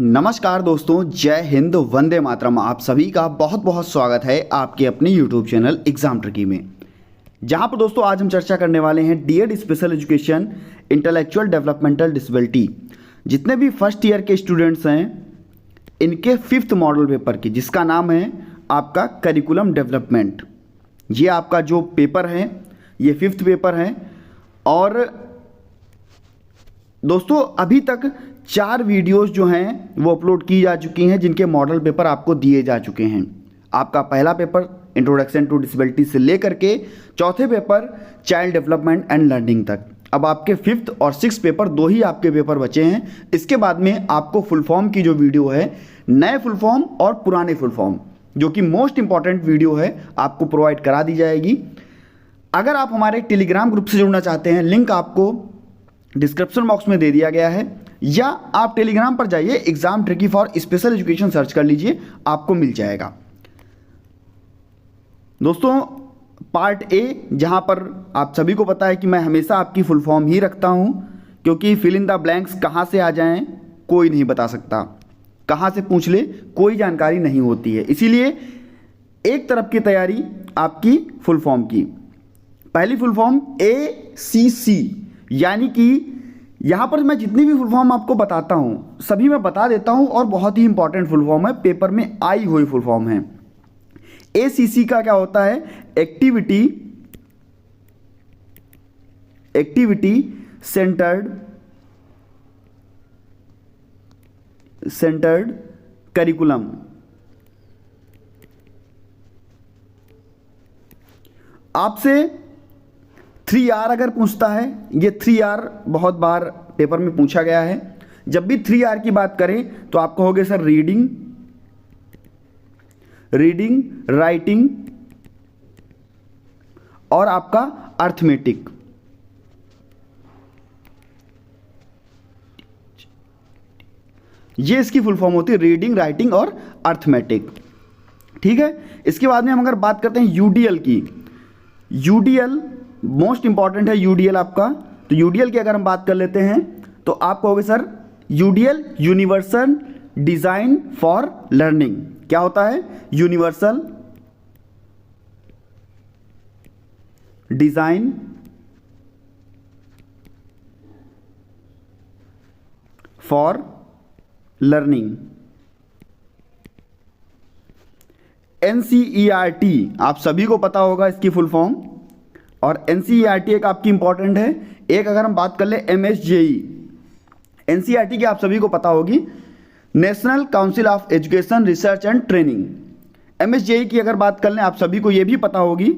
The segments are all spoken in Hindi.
नमस्कार दोस्तों, जय हिंद, वंदे मातरम। आप सभी का बहुत बहुत स्वागत है आपके अपने यूट्यूब चैनल एग्जाम ट्रिकी में, जहां पर दोस्तों आज हम चर्चा करने वाले हैं DEd special education intellectual developmental disability. जितने भी फर्स्ट ईयर के स्टूडेंट्स हैं इनके 5th मॉडल पेपर की, जिसका नाम है आपका करिकुलम डेवलपमेंट। ये आपका जो पेपर है ये 5th पेपर है। और दोस्तों अभी तक 4 वीडियोस जो हैं वो अपलोड की जा चुकी हैं, जिनके मॉडल पेपर आपको दिए जा चुके हैं। आपका पहला पेपर इंट्रोडक्शन टू डिसेबिलिटी से लेकर के चौथे paper child development and learning तक। अब आपके 5th और 6th पेपर, 2 ही आपके पेपर बचे हैं। इसके बाद में आपको फुल फॉर्म की जो वीडियो है, नए फुल फॉर्म और पुराने फुल फॉर्म, जो कि मोस्ट इंपॉर्टेंट वीडियो है, आपको प्रोवाइड करा दी जाएगी। अगर आप हमारे टेलीग्राम ग्रुप से जुड़ना चाहते हैं, लिंक आपको डिस्क्रिप्शन बॉक्स में दे दिया गया है, या आप टेलीग्राम पर जाइए, exam tricky for special education search कर लीजिए, आपको मिल जाएगा। दोस्तों पार्ट ए, जहां पर आप सभी को पता है कि मैं हमेशा आपकी फुल फॉर्म ही रखता हूं, क्योंकि फिल इन द ब्लैंक्स कहां से आ जाएं कोई नहीं बता सकता, कहां से पूछ ले कोई जानकारी नहीं होती है। इसीलिए एक तरफ की तैयारी आपकी फुल फॉर्म की। पहली फुल फॉर्म ACC, यानी कि यहाँ पर मैं जितनी भी फुल फॉर्म आपको बताता हूँ सभी मैं बता देता हूँ, और बहुत ही इंपॉर्टेंट फुल फॉर्म है, पेपर में आई हुई फुल फॉर्म है। ACC का क्या होता है? Activity centred curriculum. आपसे 3R अगर पूछता है, ये 3R बहुत बार पेपर में पूछा गया है। जब भी 3R की बात करें तो आप कहोगे सर रीडिंग, राइटिंग और आपका अर्थमेटिक। ये इसकी फुल फॉर्म होती है, रीडिंग, राइटिंग और अर्थमेटिक। ठीक है। इसके बाद में हम अगर बात करते हैं UDL की, UDL मोस्ट इंपॉर्टेंट है UDL आपका। तो UDL की अगर हम बात कर लेते हैं तो आप कहोगे sir UDL universal design for learning. क्या होता है? Universal design for learning. NCERT आप सभी को पता होगा इसकी फुल फॉर्म, और NCERT एक आपकी इंपॉर्टेंट है। एक अगर हम बात कर ले MSJE, NCERT की आप सभी को पता होगी, national council of education research and training. MSJE की अगर बात कर लें, आप सभी को ये भी पता होगी।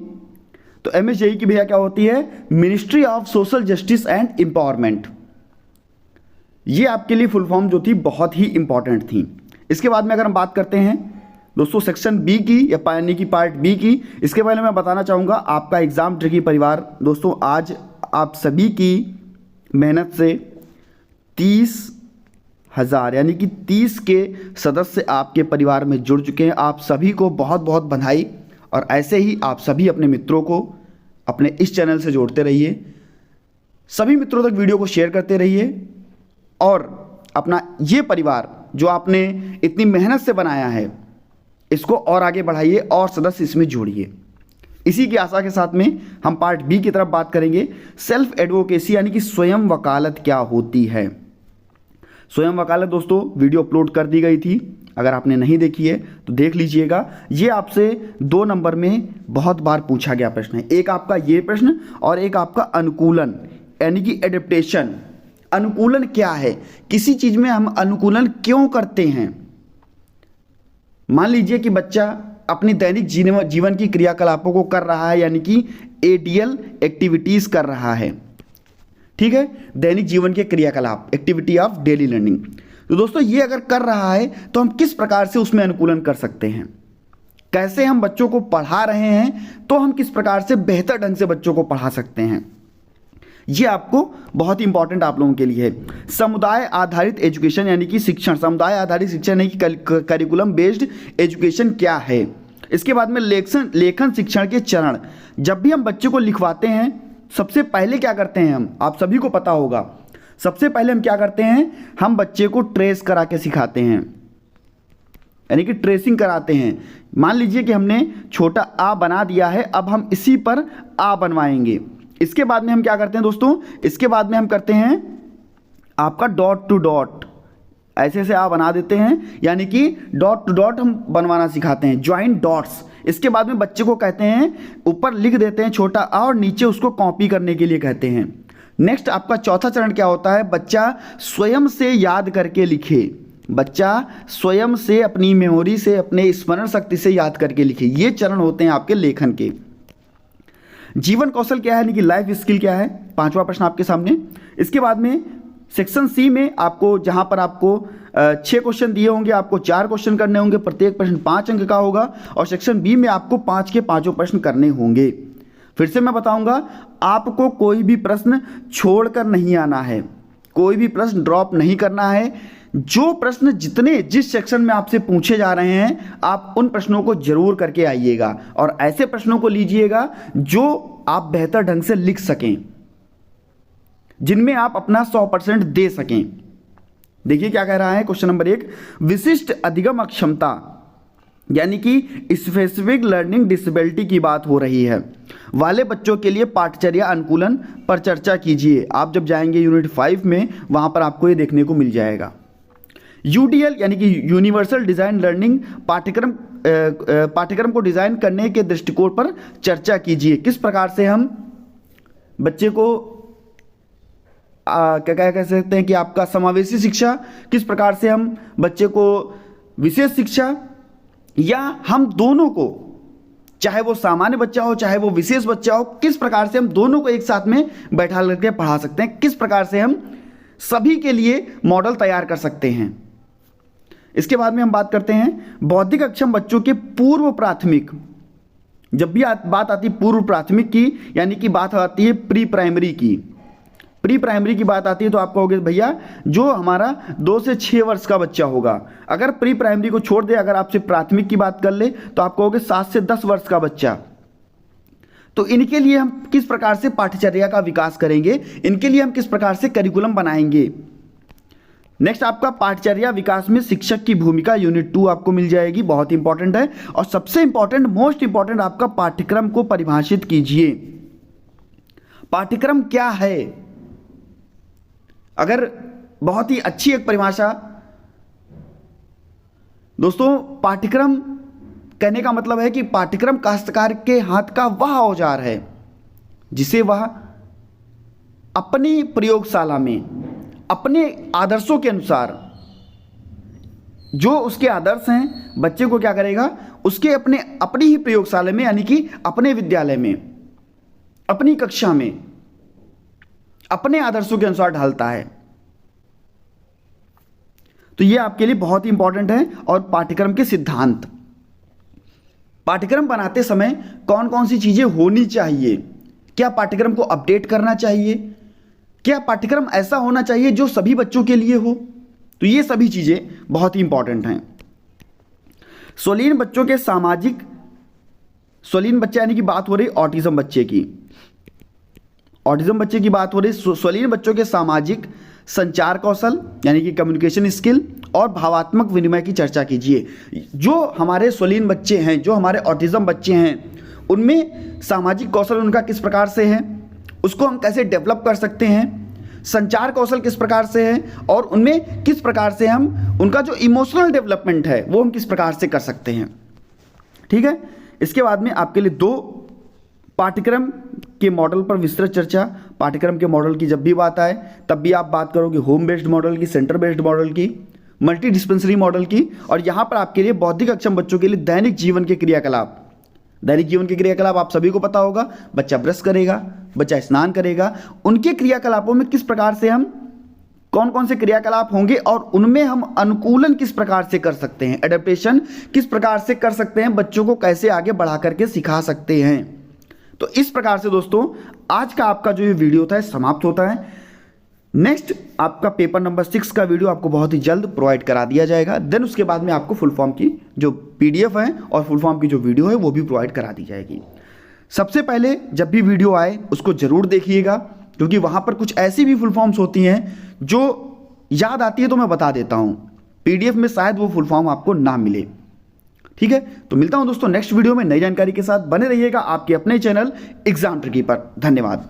तो MSJE की भैया क्या होती है? Ministry of social justice and empowerment. ये आपके लिए फुल फॉर्म जो थी बहुत ही इंपॉर्टेंट थी। इसके बाद में अगर हम बात करते हैं दोस्तों सेक्शन बी की, या यानी कि पार्ट बी की, इसके पहले मैं बताना चाहूँगा आपका एग्जाम ट्रिकी परिवार दोस्तों आज आप सभी की मेहनत से 30,000 यानी कि 30 के सदस्य आपके परिवार में जुड़ चुके हैं। आप सभी को बहुत बहुत बधाई, और ऐसे ही आप सभी अपने मित्रों को अपने इस चैनल से जोड़ते रहिए। सभी मित्रों तक वीडियो को शेयर करते रहिए, और अपना ये परिवार जो आपने इतनी मेहनत से बनाया है इसको और आगे बढ़ाइए और सदस्य इसमें जोड़िए। इसी की आशा के साथ में हम पार्ट बी की तरफ बात करेंगे, सेल्फ एडवोकेसी, यानी कि स्वयं वकालत क्या होती है। स्वयं वकालत दोस्तों वीडियो अपलोड कर दी गई थी, अगर आपने नहीं देखी है तो देख लीजिएगा। ये आपसे 2 नंबर में बहुत बार पूछा गया प्रश्न है। एक आपका ये प्रश्न और एक आपका अनुकूलन, यानी कि एडेप्टेशन। अनुकूलन क्या है? किसी चीज में हम अनुकूलन क्यों करते हैं? मान लीजिए कि बच्चा अपनी दैनिक जीवन की क्रियाकलापों को कर रहा है, यानी कि ADL एक्टिविटीज कर रहा है। ठीक है, दैनिक जीवन के क्रियाकलाप, एक्टिविटी ऑफ डेली लर्निंग। तो दोस्तों ये अगर कर रहा है तो हम किस प्रकार से उसमें अनुकूलन कर सकते हैं? कैसे हम बच्चों को पढ़ा रहे हैं तो हम किस प्रकार से बेहतर ढंग से बच्चों को पढ़ा सकते हैं? ये आपको बहुत ही इंपॉर्टेंट आप लोगों के लिए है। समुदाय आधारित एजुकेशन, यानी कि शिक्षण, समुदाय आधारित शिक्षण यानी कि करिकुलम बेस्ड एजुकेशन क्या है। इसके बाद में लेखन शिक्षण के चरण। जब भी हम बच्चे को लिखवाते हैं सबसे पहले क्या करते हैं हम, आप सभी को पता होगा, सबसे पहले हम क्या करते हैं, हम बच्चे को ट्रेस करा के सिखाते हैं, यानी कि ट्रेसिंग कराते हैं। मान लीजिए कि हमने छोटा आ बना दिया है, अब हम इसी पर आ बनवाएंगे। इसके बाद में हम क्या करते हैं दोस्तों, इसके बाद में हम करते हैं आपका डॉट टू डॉट, ऐसे से आ बना देते हैं, यानी कि डॉट टू डॉट हम बनवाना सिखाते हैं, ज्वाइंट डॉट्स। इसके बाद में बच्चे को कहते हैं, ऊपर लिख देते हैं छोटा आ और नीचे उसको कॉपी करने के लिए कहते हैं। नेक्स्ट आपका चौथा चरण क्या होता है, बच्चा स्वयं से याद करके लिखे। बच्चा स्वयं से अपनी मेमोरी से, अपने स्मरण शक्ति से याद करके लिखे। ये चरण होते हैं आपके लेखन के। जीवन कौशल क्या है, यानी कि लाइफ स्किल क्या है, पांचवा प्रश्न आपके सामने। इसके बाद में सेक्शन सी में आपको, जहां पर आपको 6 क्वेश्चन दिए होंगे, आपको 4 क्वेश्चन करने होंगे, प्रत्येक प्रश्न 5 अंक का होगा। और सेक्शन बी में आपको 5 के 5 प्रश्न करने होंगे। फिर से मैं बताऊंगा, आपको कोई भी प्रश्न छोड़कर नहीं आना है, कोई भी प्रश्न ड्रॉप नहीं करना है। जो प्रश्न जिस सेक्शन में आपसे पूछे जा रहे हैं, आप उन प्रश्नों को जरूर करके आइएगा और ऐसे प्रश्नों को लीजिएगा जो आप बेहतर ढंग से लिख सकें, जिनमें आप अपना 100% दे सकें। देखिए क्या कह रहा है क्वेश्चन नंबर 1, विशिष्ट अधिगम अक्षमता, यानी कि स्पेसिफिक लर्निंग डिसेबिलिटी की बात हो रही है, वाले बच्चों के लिए पाठचर्या अनुकूलन पर चर्चा कीजिए। आप जब जाएंगे यूनिट 5 में, वहां पर आपको ये देखने को मिल जाएगा। यूडीएल यानी कि यूनिवर्सल डिजाइन लर्निंग पाठ्यक्रम को डिजाइन करने के दृष्टिकोण पर चर्चा कीजिए। किस प्रकार से हम बच्चे को क्या कह सकते हैं कि आपका समावेशी शिक्षा, किस प्रकार से हम बच्चे को विशेष शिक्षा, या हम दोनों को, चाहे वो सामान्य बच्चा हो चाहे वो विशेष बच्चा हो, किस प्रकार से हम दोनों को एक साथ में बैठा करके पढ़ा सकते हैं, किस प्रकार से हम सभी के लिए मॉडल तैयार कर सकते हैं। इसके बाद में हम बात करते हैं बौद्धिक अक्षम बच्चों के पूर्व प्राथमिक। जब भी बात आती है पूर्व प्राथमिक की, यानी कि बात आती है प्री प्राइमरी की, प्री प्राइमरी की बात आती है, तो आप कहोगे भैया जो हमारा 2 से 6 वर्ष का बच्चा होगा, अगर प्री प्राइमरी को छोड़ दे, अगर आपसे प्राथमिक की बात कर ले, तो आप कहोगे 7 से 10 वर्ष का बच्चा। तो इनके लिए हम किस प्रकार से पाठ्यचर्या का विकास करेंगे, इनके लिए हम किस प्रकार से करिकुलम बनाएंगे। नेक्स्ट आपका पाठ्यचर्या विकास में शिक्षक की भूमिका, यूनिट 2 आपको मिल जाएगी, बहुत इंपॉर्टेंट है। और सबसे इंपॉर्टेंट, मोस्ट इंपॉर्टेंट, आपका पाठ्यक्रम को परिभाषित कीजिए। पाठ्यक्रम क्या है, अगर बहुत ही अच्छी एक परिभाषा दोस्तों, पाठ्यक्रम कहने का मतलब है कि पाठ्यक्रम काश्तकार के हाथ का वह औजार है जिसे वह अपनी प्रयोगशाला में अपने आदर्शों के अनुसार, जो उसके आदर्श हैं, बच्चे को क्या करेगा, उसके अपनी ही प्रयोगशाला में, यानी कि अपने विद्यालय में, अपनी कक्षा में, अपने आदर्शों के अनुसार ढालता है। तो ये आपके लिए बहुत ही इंपॉर्टेंट है। और पाठ्यक्रम के सिद्धांत, पाठ्यक्रम बनाते समय कौन कौन सी चीजें होनी चाहिए, क्या पाठ्यक्रम को अपडेट करना चाहिए, क्या पाठ्यक्रम ऐसा होना चाहिए जो सभी बच्चों के लिए हो, तो ये सभी चीजें बहुत ही इंपॉर्टेंट हैं। स्वलीन बच्चों के सामाजिक, स्वलीन बच्चे यानी कि बात हो रही ऑटिज्म बच्चे की, ऑटिज्म बच्चे की बात हो रही, स्वलीन बच्चों के सामाजिक संचार कौशल यानी कि कम्युनिकेशन स्किल और भावात्मक विनिमय की चर्चा कीजिए। जो हमारे स्वलीन बच्चे हैं, जो हमारे ऑटिज्म बच्चे हैं, उनमें सामाजिक कौशल उनका किस प्रकार से है, उसको हम कैसे डेवलप कर सकते हैं, संचार कौशल किस प्रकार से है, और उनमें किस प्रकार से हम उनका जो इमोशनल डेवलपमेंट है वो हम किस प्रकार से कर सकते हैं। ठीक है। इसके बाद में आपके लिए 2 पाठ्यक्रम के मॉडल पर विस्तृत चर्चा। पाठ्यक्रम के मॉडल की जब भी बात आए तब भी आप बात करोगे होम बेस्ड मॉडल की, सेंटर बेस्ड मॉडल की, मल्टी डिस्पेंसरी मॉडल की। और यहाँ पर आपके लिए बौद्धिक अक्षम बच्चों के लिए दैनिक जीवन के क्रियाकलाप, दैनिक जीवन के क्रियाकलाप आप सभी को पता होगा, बच्चा ब्रश करेगा, बच्चा स्नान करेगा, उनके क्रियाकलापों में किस प्रकार से हम कौन कौन से क्रियाकलाप होंगे और उनमें हम अनुकूलन किस प्रकार से कर सकते हैं, एडेप्टेशन किस प्रकार से कर सकते हैं, बच्चों को कैसे आगे बढ़ा करके सिखा सकते हैं। तो इस प्रकार से दोस्तों आज का आपका जो ये वीडियो था समाप्त होता है। नेक्स्ट आपका पेपर नंबर 6 का वीडियो आपको बहुत ही जल्द प्रोवाइड करा दिया जाएगा। देन उसके बाद में आपको फुल फॉर्म की जो PDF है और फुल फॉर्म की जो वीडियो है वो भी प्रोवाइड करा दी जाएगी। सबसे पहले जब भी वीडियो आए उसको जरूर देखिएगा, क्योंकि वहाँ पर कुछ ऐसी भी फुल फॉर्म्स होती हैं जो याद आती है तो मैं बता देता हूँ, PDF में शायद वो फुल फॉर्म आपको ना मिले। ठीक है, तो मिलता हूँ दोस्तों नेक्स्ट वीडियो में नई जानकारी के साथ। बने रहिएगा आपके अपने चैनल एग्जाम ट्रिकी पर। धन्यवाद।